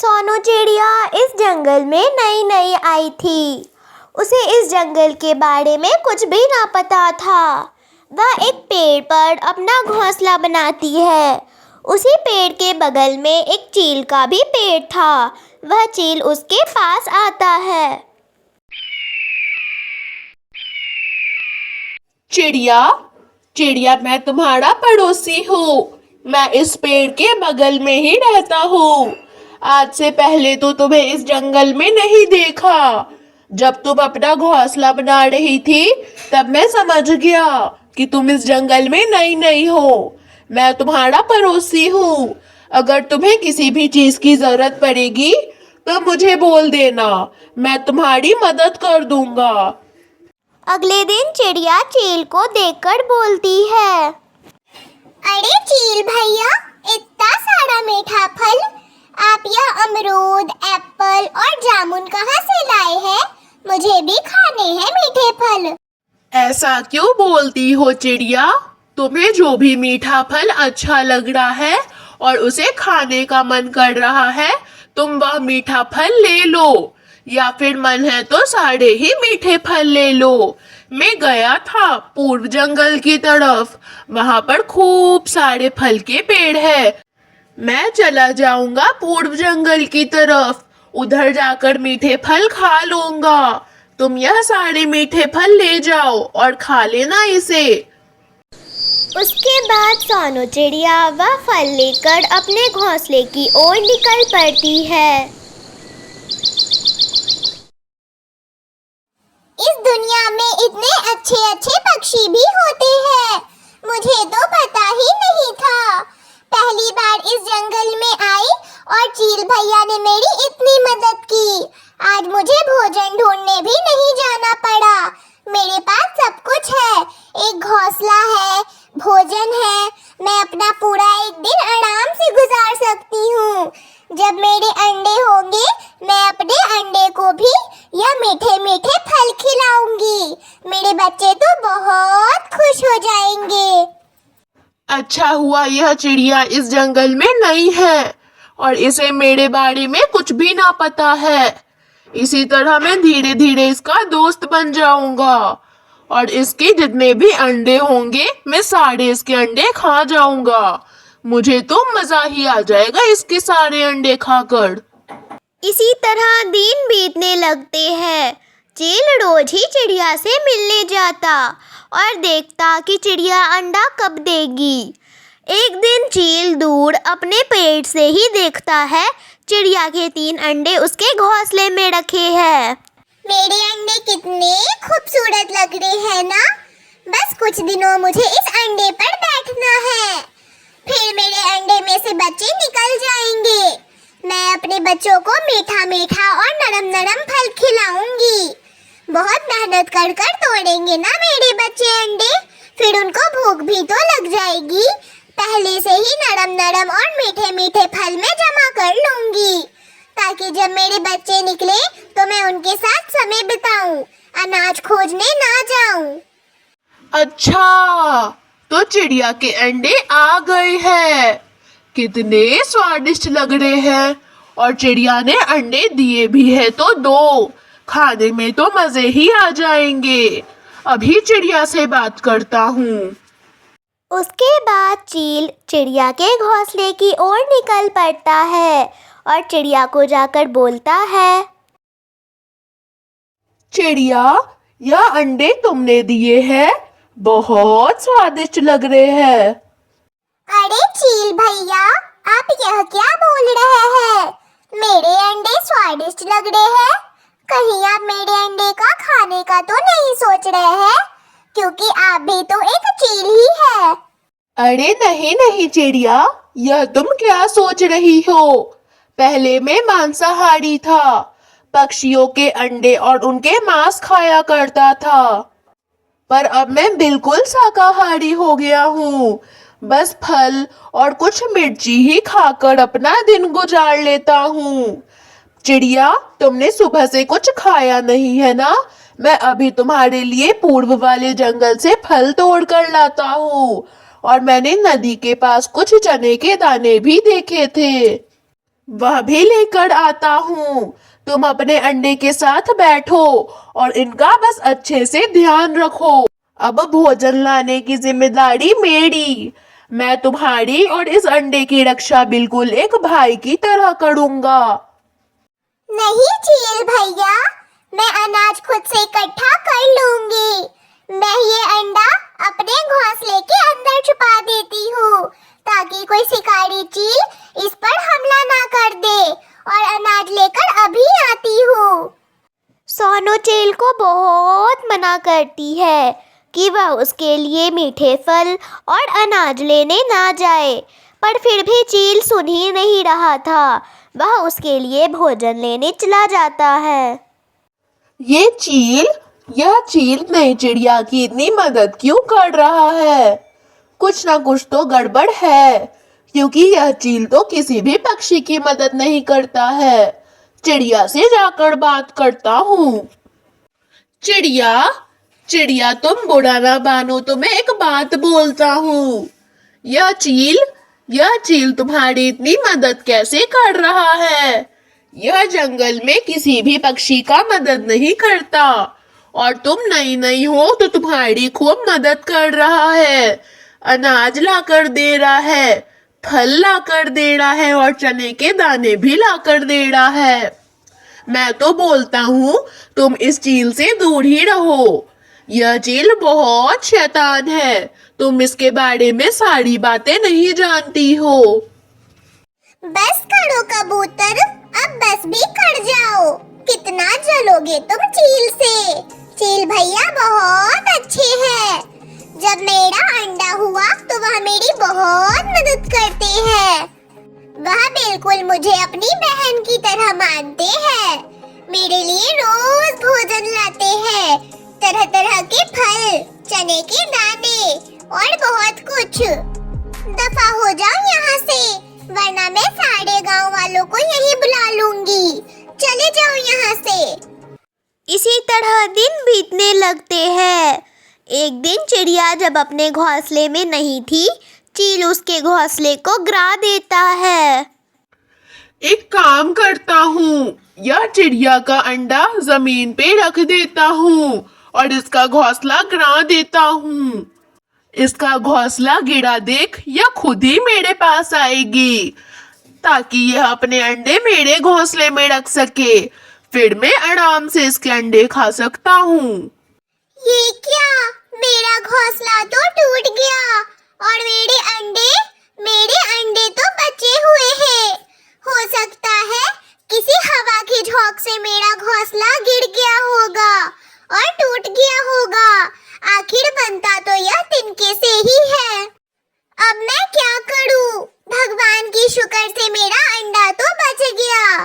सोनू चिड़िया इस जंगल में नई नई आई थी। उसे इस जंगल के बारे में कुछ भी ना पता था। वह एक पेड़ पर अपना घोंसला बनाती है। उसी पेड़ के बगल में एक चील का भी पेड़ था। वह चील उसके पास आता है। चिड़िया चिड़िया, मैं तुम्हारा पड़ोसी हूँ। मैं इस पेड़ के बगल में ही रहता हूँ। आज से पहले तो तुम्हें इस जंगल में नहीं देखा। जब तुम अपना घोंसला बना रही थी तब मैं समझ गया कि तुम इस जंगल में नई नई हो। मैं तुम्हारा पड़ोसी हूँ। अगर तुम्हें किसी भी चीज की जरूरत पड़ेगी तो मुझे बोल देना, मैं तुम्हारी मदद कर दूंगा। अगले दिन चिड़िया चील को देखकर बोलती है, अरे चील भैया, इतना सारा मीठा फल आप यह अमरूद, एप्पल और जामुन कहाँ से लाए हैं? मुझे भी खाने हैं मीठे फल। ऐसा क्यों बोलती हो चिड़िया? तुम्हें जो भी मीठा फल अच्छा लग रहा है और उसे खाने का मन कर रहा है, तुम वह मीठा फल ले लो, या फिर मन है तो सारे ही मीठे फल ले लो। मैं गया था पूर्व जंगल की तरफ, वहां पर खूब सारे फल के पेड़ है। मैं चला जाऊंगा पूर्व जंगल की तरफ, उधर जाकर मीठे फल खा लूंगा। तुम यह सारे मीठे फल ले जाओ और खा लेना इसे। उसके बाद सोनू चिड़िया वह फल लेकर अपने घोंसले की ओर निकल पड़ती है। इस दुनिया में इतने अच्छे अच्छे पक्षी भी होते हैं, मुझे तो पता ही नहीं था। पहली बार इस जंगल में आई और चील भैया ने मेरी इतनी मदद की। आज मुझे भोजन ढूंढने भी नहीं जाना पड़ा। मेरे पास सब कुछ है, एक घोंसला है, भोजन है। मैं अपना पूरा एक दिन आराम से गुजार सकती हूँ। जब मेरे अंडे होंगे मैं अपने अंडे को भी यह मीठे मीठे फल खिलाऊंगी। मेरे बच्चे तो बहुत खुश हो जाएंगे। अच्छा हुआ यह चिड़िया इस जंगल में नई है और इसे मेरे बारे में कुछ भी ना पता है। इसी तरह मैं धीरे धीरे इसका दोस्त बन जाऊंगा और इसके जितने भी अंडे होंगे मैं सारे इसके अंडे खा जाऊंगा। मुझे तो मजा ही आ जाएगा इसके सारे अंडे खाकर। इसी तरह दिन बीतने लगते हैं। चील रोज ही चिड़िया से मिलने जाता और देखता कि चिड़िया अंडा कब देगी। एक दिन चील दूर अपने पेड़ से ही देखता है चिड़िया के 3 अंडे उसके घोंसले में रखे हैं। मेरे अंडे कितने खूबसूरत लग रहे हैं ना। बस कुछ दिनों मुझे इस अंडे पर बैठना है, फिर मेरे अंडे में से बच्चे निकल जाएंगे। मैं अपने बच्चों को मीठा मीठा और नरम नरम फल खिलाऊंगी। बहुत मेहनत कर कर तोड़ेंगे ना मेरे बच्चे अंडे, फिर उनको भूख भी तो लग जाएगी। पहले से ही नरम नरम और मीठे मीठे फल में जमा कर लूंगी, ताकि जब मेरे बच्चे निकले तो मैं उनके साथ समय बिताऊं, अनाज खोजने ना जाऊं। अच्छा, तो चिड़िया के अंडे आ गए हैं। कितने स्वादिष्ट लग रहे हैं और चिड़िया ने अंडे दिए भी है तो 2, खाने में तो मजे ही आ जाएंगे। अभी चिड़िया से बात करता हूँ। उसके बाद चील चिड़िया के घोंसले की ओर निकल पड़ता है और चिड़िया को जाकर बोलता है, चिड़िया, यह अंडे तुमने दिए हैं, बहुत स्वादिष्ट लग रहे हैं। अरे चील भैया, आप यह क्या बोल रहे हैं? मेरे अंडे स्वादिष्ट लग रहे हैं? कहीं आप मेरे अंडे का खाने का तो नहीं सोच रहे हैं? क्योंकि आप भी तो एक चील ही है। अरे नहीं नहीं चिड़िया, यह तुम क्या सोच रही हो? पहले मैं मांसाहारी था, पक्षियों के अंडे और उनके मांस खाया करता था, पर अब मैं बिल्कुल शाकाहारी हो गया हूँ। बस फल और कुछ मिर्ची ही खाकर अपना दिन गुजार लेता हूँ। चिड़िया, तुमने सुबह से कुछ खाया नहीं है ना? मैं अभी तुम्हारे लिए पूर्व वाले जंगल से फल तोड़ कर लाता हूँ और मैंने नदी के पास कुछ चने के दाने भी देखे थे। वह भी लेकर आता हूँ। तुम अपने अंडे के साथ बैठो और इनका बस अच्छे से ध्यान रखो। अब भोजन लाने की जिम्मेदारी मेरी। मैं तुम्हारी और इस अंडे की रक्षा बिल्कुल एक भाई की तरह करूँगा। नहीं चील भैया, मैं अनाज खुद से इकट्ठा कर लूंगी। मैं ये अंडा अपने घोंसले के अंदर छुपा देती हूँ ताकि कोई शिकारी चील इस पर हमला ना कर दे, और अनाज लेकर अभी आती हूँ। सोनू चील को बहुत मना करती है कि वह उसके लिए मीठे फल और अनाज लेने ना जाए, पर फिर भी चील सुन ही नहीं रहा था। वह उसके लिए भोजन लेने चला जाता है। यह चील नई चिड़िया की इतनी मदद क्यों कर रहा है? कुछ ना कुछ तो गड़बड़ है, क्योंकि यह चील तो किसी भी पक्षी की मदद नहीं करता है। चिड़िया से जाकर बात करता हूँ। चिड़िया तुम बुरा ना मानो तो मैं एक बात बोलता हूँ। यह चील तुम्हारी इतनी मदद कैसे कर रहा है? यह जंगल में किसी भी पक्षी का मदद नहीं करता, और तुम नई हो तो तुम्हारी खूब मदद कर रहा है। अनाज लाकर दे रहा है, फल लाकर दे रहा है और चने के दाने भी लाकर दे रहा है। मैं तो बोलता हूँ तुम इस चील से दूर ही रहो। यह चील बहुत शैतान है। तुम इसके बारे में सारी बातें नहीं जानती हो। बस करो कबूतर, अब बस भी कर जाओ। कितना जलोगे तुम चील से? चील भैया बहुत अच्छे हैं। जब मेरा अंडा हुआ तो वह मेरी बहुत मदद करते हैं। वह बिल्कुल मुझे अपनी बहन की तरह मानते हैं। मेरे लिए रोज भोजन लाते हैं, तरह तरह के फल, चने के दाने और बहुत कुछ। दफा हो जाओ यहाँ से, वरना मैं सारे गांव वालों को यहीं बुला लूंगी। चले जाओ यहाँ से। इसी तरह दिन बीतने लगते हैं। एक दिन चिड़िया जब अपने घोंसले में नहीं थी, चील उसके घोंसले को गिरा देता है। एक काम करता हूँ, यह चिड़िया का अंडा जमीन पे रख देता हूँ और इसका घोंसला गिरा देता हूँ। इसका घोंसला गिरा देख यह खुद ही मेरे पास आएगी, ताकि यह अपने अंडे मेरे घोंसले में रख सके। फिर मैं आराम से इसके अंडे खा सकता हूँ। ये क्या? मेरा घोंसला तो टूट गया और मेरे अंडे तो बचे हुए हैं। हो सकता है किसी हवा की झोंक से मेरा घोंसला गिर गया होगा और टूट गया होगा। आखिर बनता तो यह तिनके से ही है। अब मैं क्या करूं? भगवान की शुक्र से मेरा अंडा तो बच गया।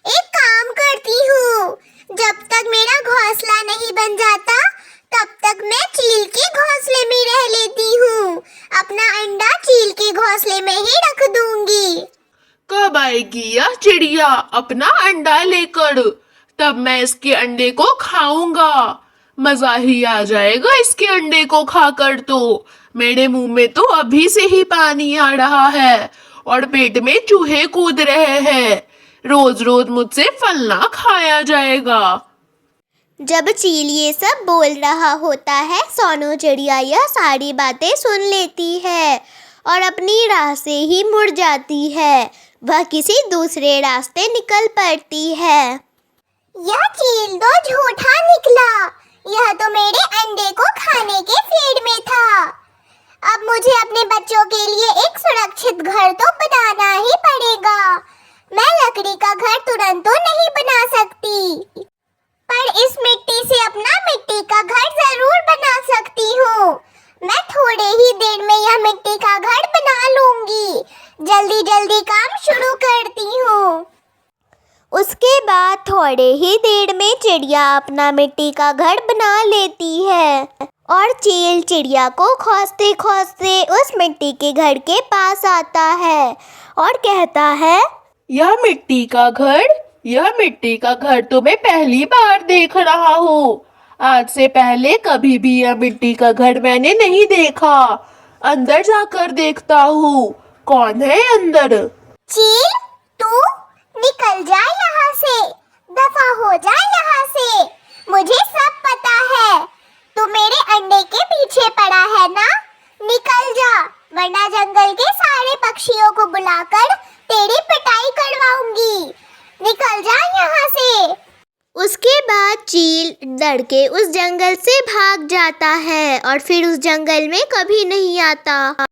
एक काम करती हूँ, जब तक मेरा घोंसला नहीं बन जाता तब तक मैं चील के घोंसले में रह लेती हूँ। अपना अंडा चील के घोंसले में ही रख दूंगी। कब आएगी यह चिड़िया अपना अंडा लेकर? तब मैं इसके अंडे को खाऊंगा। मजा ही आ जाएगा इसके अंडे को खाकर। तो मेरे मुंह में तो अभी से ही पानी आ रहा है और पेट में चूहे कूद रहे हैं। रोज रोज मुझसे फल ना खाया जाएगा। जब चील ये सब बोल रहा होता है, सोनू चिड़िया यह सारी बातें सुन लेती है और अपनी राह से ही मुड़ जाती है। वह किसी दूसरे रास्ते निकल पड़ती है। यह चील तो झूठा निकला। यह तो मेरे अंडे को खाने के फेर में था। अब मुझे अपने बच्चों के लिए एक सुरक्षित घर तो बनाना ही पड़ेगा। मैं लकड़ी का घर तुरंत तो नहीं बना सकती, पर इस मिट्टी से अपना मिट्टी का घर जरूर बना सकती हूँ। मैं थोड़े ही देर में यह मिट्टी का घर बना लूंगी। जल्दी जल्दी काम शुरू करती हूँ। उसके बाद थोड़े ही देर में चिड़िया अपना मिट्टी का घर बना लेती है और चील चिड़िया को खोजते खोजते उस मिट्टी के घर के पास आता है और कहता है, यह मिट्टी का घर तो मैं पहली बार देख रहा हूँ। आज से पहले कभी भी यह मिट्टी का घर मैंने नहीं देखा। अंदर जाकर देखता हूँ, कौन है अंदर? चील, तू निकल जा यहाँ से, दफा हो जा यहाँ से। मुझे सब पता है, तू मेरे अंडे के पीछे पड़ा है ना। निकल जा, वरना जंगल के सारे पक्षियों को बुलाकर तेरी पिटाई करवाऊंगी। निकल जा यहाँ से। उसके बाद चील डर के उस जंगल से भाग जाता है और फिर उस जंगल में कभी नहीं आता।